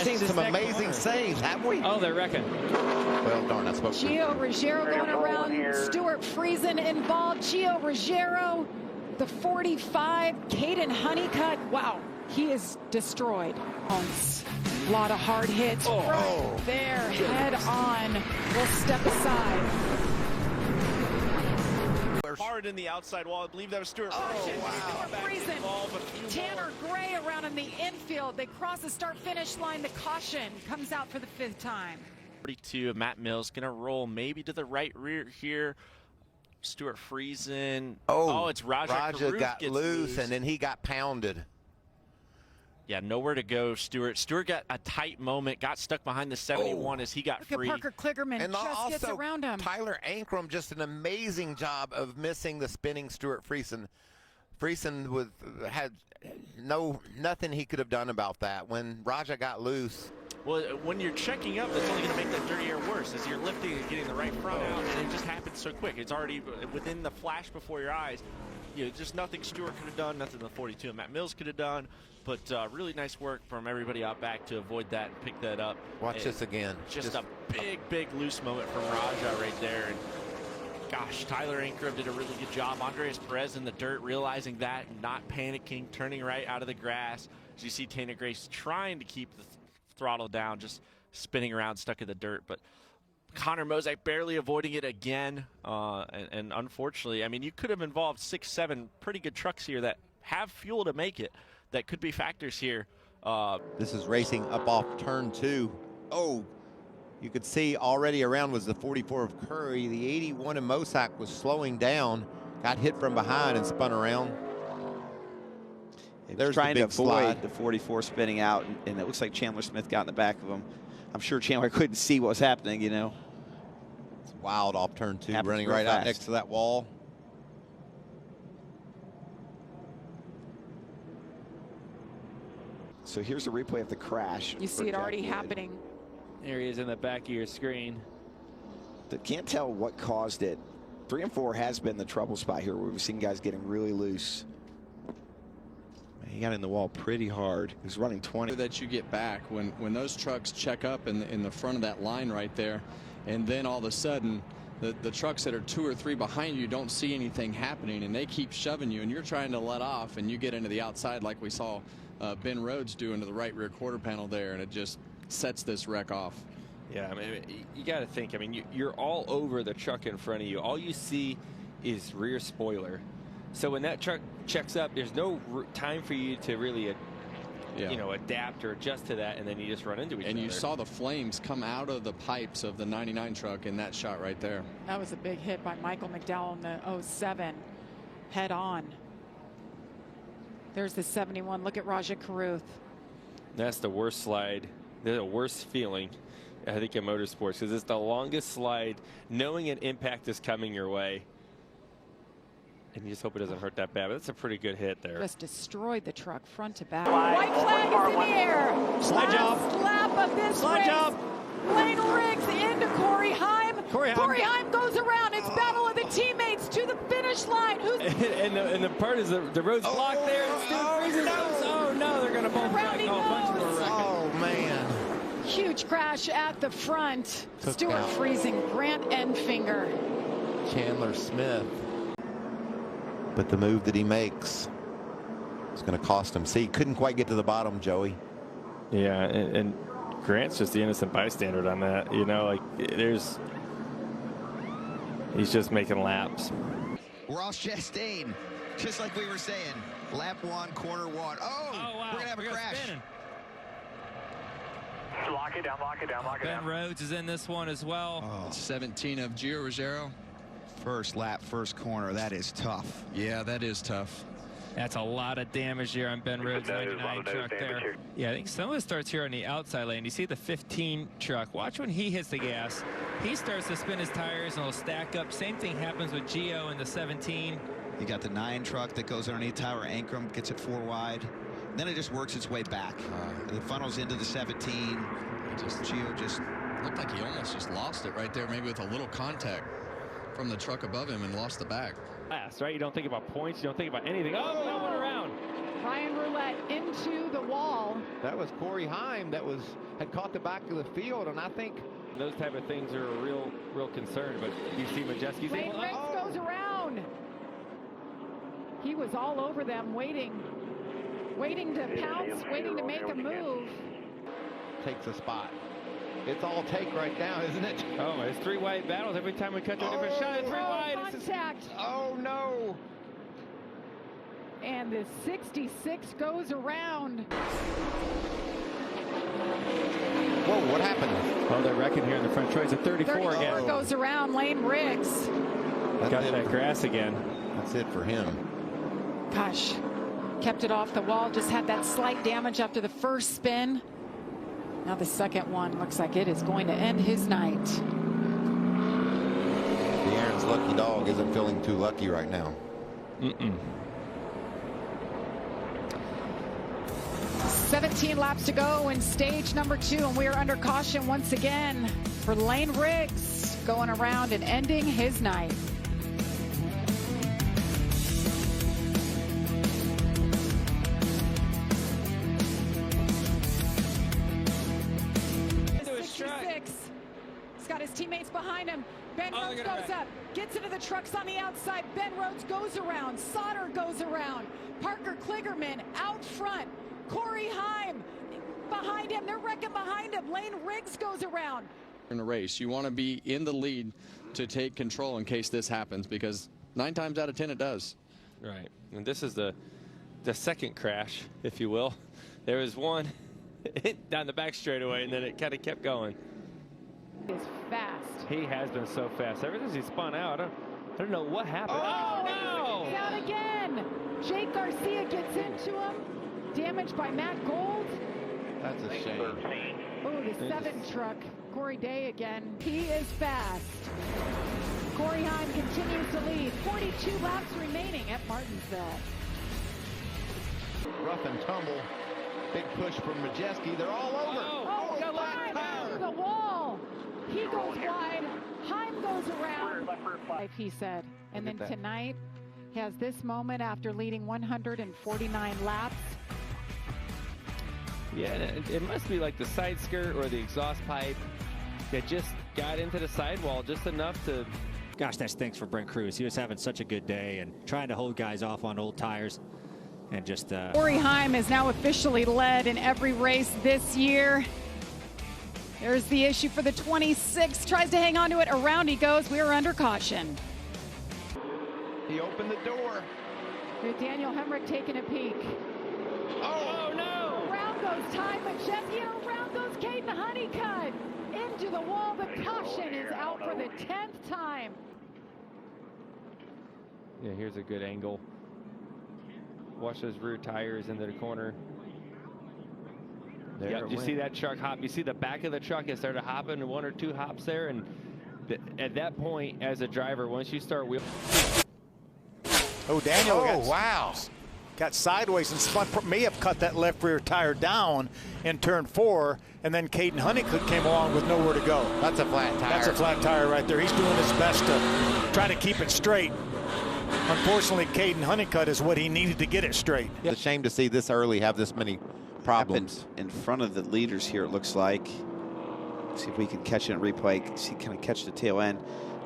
seen some amazing saves, haven't we? Oh, they're wrecking. Well, darn, I spoke. Gio Ruggiero going around. Stuart Friesen involved. Gio Ruggiero, the 45. Caden Honeycutt. Wow, he is destroyed. A lot of hard hits right there. Head on. We'll step aside. Hard in the outside wall. I believe that was Stuart. Tanner Gray around in the infield. They cross the start-finish line. The caution comes out for the 5th time. 42. Matt Mills going to roll maybe to the right rear here. Stuart Friesen. Oh, it's Raja got loose, and then he got pounded. Yeah, nowhere to go, Stuart. Stuart got a tight moment, got stuck behind the 71 as he got free. Look at Parker Kligerman and just also, gets around him. Tyler Ankrum, just an amazing job of missing the spinning Stuart Friesen. Friesen had nothing he could have done about that. When Raja got loose. Well, when you're checking up, that's only going to make that dirty air worse as you're lifting and getting the right front out, and it just happens so quick. It's already within the flash before your eyes. You know, just nothing Stuart could have done, nothing the 42 and Matt Mills could have done, but really nice work from everybody out back to avoid that and pick that up. Watch this again. Just a big loose moment from Raja right there. And gosh, Tyler Ankrum did a really good job. Andres Perez in the dirt, realizing that, not panicking, turning right out of the grass. As you see Tanner Grace trying to keep the throttle down, just spinning around, stuck in the dirt. But Connor Mosaic barely avoiding it again, and unfortunately, I mean, you could have involved 6-7 pretty good trucks here that have fuel to make it, that could be factors here. This is racing up off turn 2. Oh, you could see already around was the 44 of Curry. The 81 of Mosack was slowing down, got hit from behind and spun around. There's trying to avoid the 44 spinning out, and it looks like Chandler Smith got in the back of him. I'm sure Chandler couldn't see what was happening, you know. It's wild off turn 2, running right out next to that wall. So here's a replay of the crash. You see it already happening. There he is in the back of your screen. Can't tell what caused it. 3 and 4 has been the trouble spot here, where we've seen guys getting really loose. He got in the wall pretty hard. He was running 20. That you get back when those trucks check up in the front of that line right there, and then all of a sudden the trucks that are 2 or 3 behind you don't see anything happening, and they keep shoving you, and you're trying to let off, and you get into the outside like we saw Ben Rhodes do into the right rear quarter panel there, and it just sets this wreck off. Yeah, I mean, you got to think. I mean, you're all over the truck in front of you. All you see is rear spoiler. So when that truck checks up, there's no time for you to really, you know, adapt or adjust to that, and then you just run into each other. And you saw the flames come out of the pipes of the 99 truck in that shot right there. That was a big hit by Michael McDowell in the 07, head on. There's the 71. Look at Raja Caruth. That's the worst slide. The worst feeling, I think, in motorsports, because it's the longest slide, knowing an impact is coming your way. And you just hope it doesn't hurt that bad. But that's a pretty good hit there. Just destroyed the truck front to back. White flag is in the air. Slide job. Lap of this race. Lane Riggs into Corey Heim. Corey Heim goes around. It's battle of the teammates to the finish line. Who's and the part is the road's blocked there. Oh no, they're going to both wreck. Oh man. Huge crash at the front. Stuart Friesen, Grant Enfinger. Chandler Smith. But the move that he makes is going to cost him. See, he couldn't quite get to the bottom, Joey. Yeah, and Grant's just the innocent bystander on that. You know, like he's just making laps. Ross Chastain, just like we were saying, lap 1, corner 1. Oh, wow. We're going to have a crash. Lock it down, lock it down, lock it down. Ben Rhodes is in this one as well. 17 of Gio Ruggiero. First lap, first corner. That is tough. Yeah, that is tough. That's a lot of damage here on Ben Rhodes' 99 truck there. Yeah, I think some of it starts here on the outside lane. You see the 15 truck. Watch when he hits the gas. He starts to spin his tires and he'll stack up. Same thing happens with Gio in the 17. You got the 9 truck that goes underneath Tyler Ankrum, gets it 4 wide. Then it just works its way back. It funnels into the 17. Gio just looked like he almost just lost it right there, maybe with a little contact from the truck above him, and lost the back. Last, right? You don't think about points. You don't think about anything. Oh, that went around. Ryan Roulette into the wall. That was Corey Heim that had caught the back of the field, and I think those type of things are a real concern. But you see Majeski's Lane Riggs goes around. He was all over them, waiting to pounce, waiting to make a move. Takes a spot. It's all take right now, isn't it? Oh, it's three wide battles every time we cut to a different shot. Three wide. Contact. Oh no! And the 66 goes around. Whoa, what happened? Oh, they're wrecking here in the front choice. A 34 again. Goes around Lane Riggs. Got that grass again. That's it for him. Gosh, kept it off the wall. Just had that slight damage after the first spin. Now the second one looks like it is going to end his night. The Aaron's lucky dog isn't feeling too lucky right now. 17 laps to go in stage number 2, and we are under caution once again for Lane Riggs, going around and ending his night. He's got his teammates behind him. Ben Rhodes goes up, gets into the trucks on the outside. Ben Rhodes goes around. Sauter goes around. Parker Kligerman out front. Corey Heim behind him. They're wrecking behind him. Lane Riggs goes around. In a race, you want to be in the lead to take control in case this happens, because 9 times out of 10 it does. Right, and this is the second crash, if you will. There was one down the back straightaway, and then it kind of kept going. Is fast. He has been so fast. Ever since he spun out, I don't know what happened. Oh no! Down again. Jake Garcia gets into him. Damaged by Matt Gold. That's a shame. Oh, the 7 truck. Corey Day again. He is fast. Corey Heim continues to lead. 42 laps remaining at Martinsville. Rough and tumble. Big push from Majeski. They're all over. Oh, Heim through the wall. He goes wide. Heim goes around. He said. And then tonight he has this moment after leading 149 laps. Yeah, it must be like the side skirt or the exhaust pipe that just got into the sidewall just enough to... Gosh, that stinks for Brent Cruz. He was having such a good day and trying to hold guys off on old tires. And just Corey Heim is now officially led in every race this year. There's the issue for the 26. Tries to hang on to it. Around he goes. We are under caution. He opened the door. Daniel Hemrick taking a peek. Oh no! Around goes Ty Majeski, and around goes Caden Honeycutt. Into the wall. The caution is out for the 10th time. Yeah, here's a good angle. Watch those rear tires into the corner. Yep, you see that truck hop. You see the back of the truck. It started hopping 1 or 2 hops there. And at that point, as a driver, once you start wheeling. Oh, Daniel got sideways and spun. May have cut that left rear tire down in turn 4. And then Caden Honeycutt came along with nowhere to go. That's a flat tire. That's a flat tire right there. He's doing his best to try to keep it straight. Unfortunately, Caden Honeycutt is what he needed to get it straight. It's a shame to see this early have this many problems. In front of the leaders here, it looks like. See if we can catch it in replay. See, kind of catch the tail end.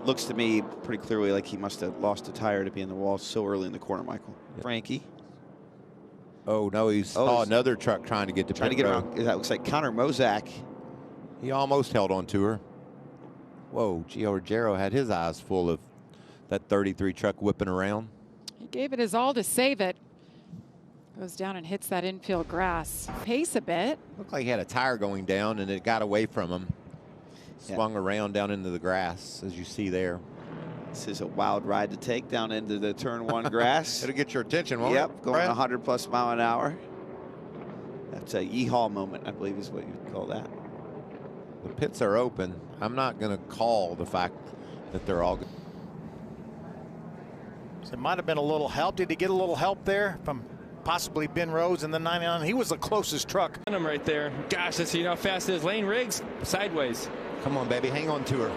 Looks to me pretty clearly like he must have lost a tire to be in the wall so early in the corner, Michael. Frankie. Oh no, he saw another truck trying to get to trying to get around. That looks like Connor Mozak. He almost held on to her. Whoa, Gio Ruggiero had his eyes full of that 33 truck whipping around. He gave it his all to save it. Goes down and hits that infield grass. Pace a bit. Looked like he had a tire going down and it got away from him. Swung around down into the grass, as you see there. This is a wild ride to take down into the turn 1 grass. It'll get your attention, won't it? Yep, going 100+ mile an hour. That's a yeehaw moment, I believe is what you would call that. The pits are open. I'm not going to call the fact that they're all good. So it might have been a little help. Did he get a little help there from possibly Ben Rhodes in the 99? He was the closest truck. Him right there. Gosh, let's see how fast it is. Lane Riggs sideways. Come on, baby, hang on to her.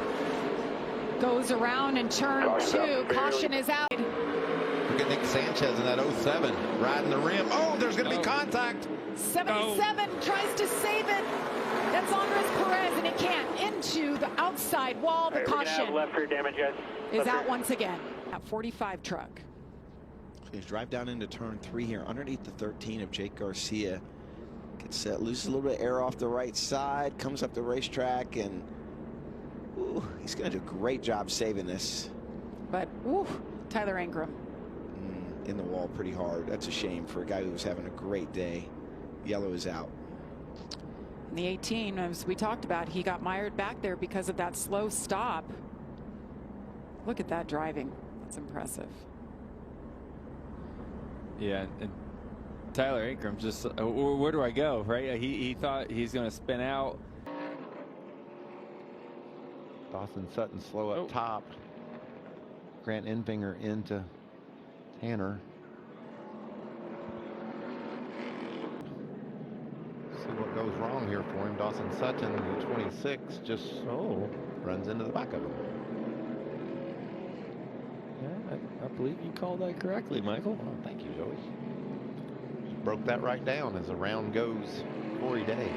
Goes around in turn 2. Caution is out. forget Nick Sanchez in that 07 riding the rim. Oh, there's going to be contact. 77 tries to save it. That's Andres Perez, and he can't. Into the outside wall. The caution left rear damage, guys. is out once again. At 45 truck. He's drive down into turn 3 here underneath the 13 of Jake Garcia. Gets set, loses a little bit of air off the right side, comes up the racetrack, and ooh, he's going to do a great job saving this. But ooh, Tyler Ingram. In the wall pretty hard. That's a shame for a guy who was having a great day. Yellow is out. In the 18, as we talked about, he got mired back there because of that slow stop. Look at that driving. That's impressive. Yeah, and Tyler Ingram just, where do I go, right? He thought he's going to spin out. Dawson Sutton slow up top. Grant Enfinger into Tanner. See what goes wrong here for him. Dawson Sutton, the 26, just runs into the back of him. Yeah, I believe you called that correctly, Michael. Oh, thank you, Joey. Just broke that right down as the round goes. Corey Day.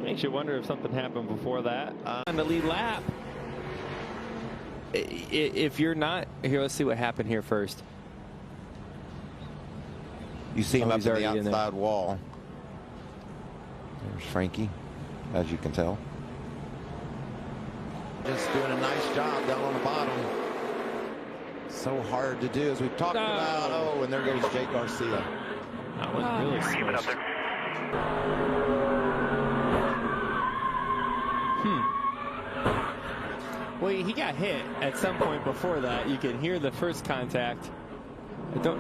Makes you wonder if something happened before that. On the lead lap. If you're not here, let's see what happened here first. You see him up in the outside wall. There's Frankie, as you can tell. Just doing a nice job down on the bottom. So hard to do, as we've talked about. Oh, and there goes Jake Garcia. That was really smushed. Well, he got hit at some point before that. You can hear the first contact. That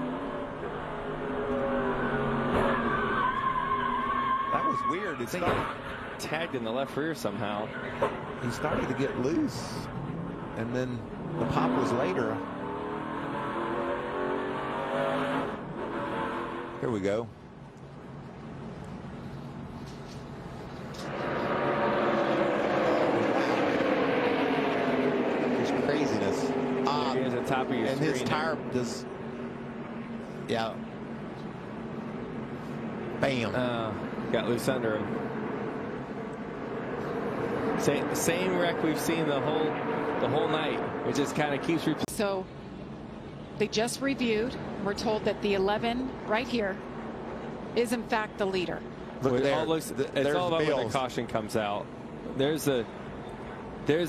was weird. It started tagged in the left rear somehow. He started to get loose, and then the pop was later. Here we go. Craziness. Here's the top of your and screen. His tire just, yeah. Bam. Got loose under him. Same wreck we've seen the whole night. It just kind of keeps repeating. So they just reviewed. We're told that the 11 right here is in fact the leader. Look there. It's all about when the caution comes out. There's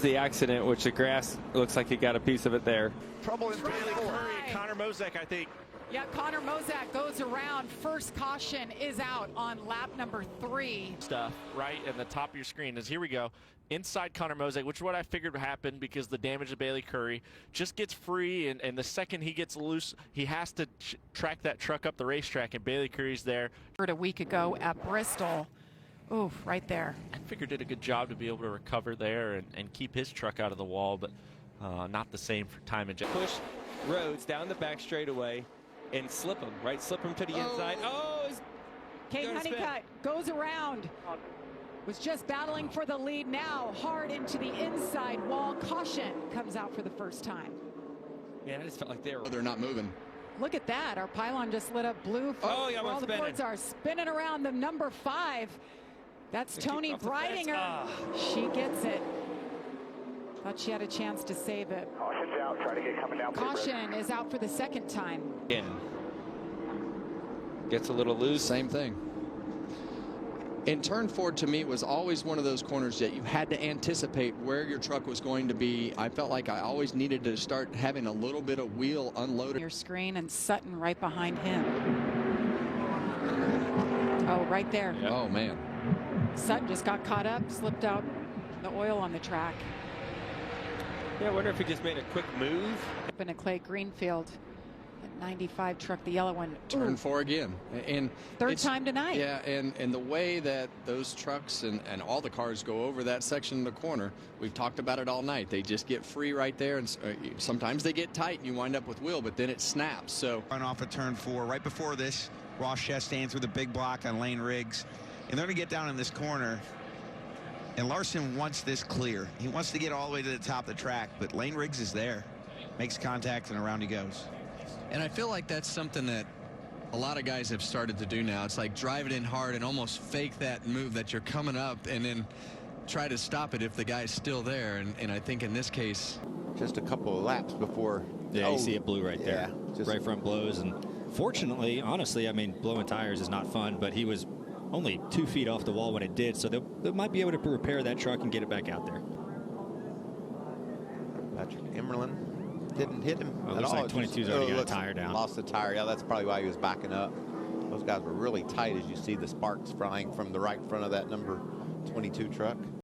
the accident, which the grass looks like he got a piece of it there. Trouble in Bailey Curry. Connor Mozek, I think. Yeah, Connor Mozek goes around. First caution is out on lap number 3. Stuff right at the top of your screen is here we go. Inside Connor Mozek, which is what I figured would happen because the damage to Bailey Curry just gets free, and the second he gets loose, he has to track that truck up the racetrack, and Bailey Curry's there. A week ago at Bristol. Oof, right there. I figured did a good job to be able to recover there and keep his truck out of the wall, but not the same for time and push Rhodes down the back straightaway and slip him, right? Slip him to the inside. Oh, Kate Honeycutt goes around. Was just battling for the lead now. Hard into the inside wall. Caution comes out for the first time. Yeah, I just felt like they're not moving. Look at that. Our pylon just lit up blue. Yeah, all the boards are spinning around the number 5. That's Tony Breidinger. She gets it. Thought she had a chance to save it. Caution's out. Try to get coming down. Caution is out for the second time. Gets a little loose. Same thing. In turn 4, to me, was always one of those corners that you had to anticipate where your truck was going to be. I felt like I always needed to start having a little bit of wheel unloaded. Your screen, and Sutton right behind him. Oh, right there. Yep. Oh, man. Sutton just got caught up, slipped out the oil on the track. Yeah, I wonder if he just made a quick move. Up in a Clay Greenfield. 95 truck, the yellow one. Turn 4 again. And third time tonight. Yeah, and the way that those trucks and all the cars go over that section of the corner, we've talked about it all night. They just get free right there, and sometimes they get tight and you wind up with wheel, but then it snaps. So run off of turn 4. Right before this, Ross Chastain through the big block on Lane Riggs. And they're going to get down in this corner. And Larson wants this clear. He wants to get all the way to the top of the track, but Lane Riggs is there. makes contact, and around he goes. And I feel like that's something that a lot of guys have started to do now. It's like drive it in hard and almost fake that move that you're coming up and then try to stop it if the guy's still there. And I think in this case, just a couple of laps before. Yeah, you see it blue right there. Yeah, just right front blows. And fortunately, honestly, I mean, blowing tires is not fun, but he was only 2 feet off the wall when it did, so they might be able to repair that truck and get it back out there. Patrick Emmerlin didn't hit him Well, at looks all. like 22's already got a tire down. Lost the tire. Yeah, that's probably why he was backing up. Those guys were really tight, as you see the sparks flying from the right front of that number 22 truck.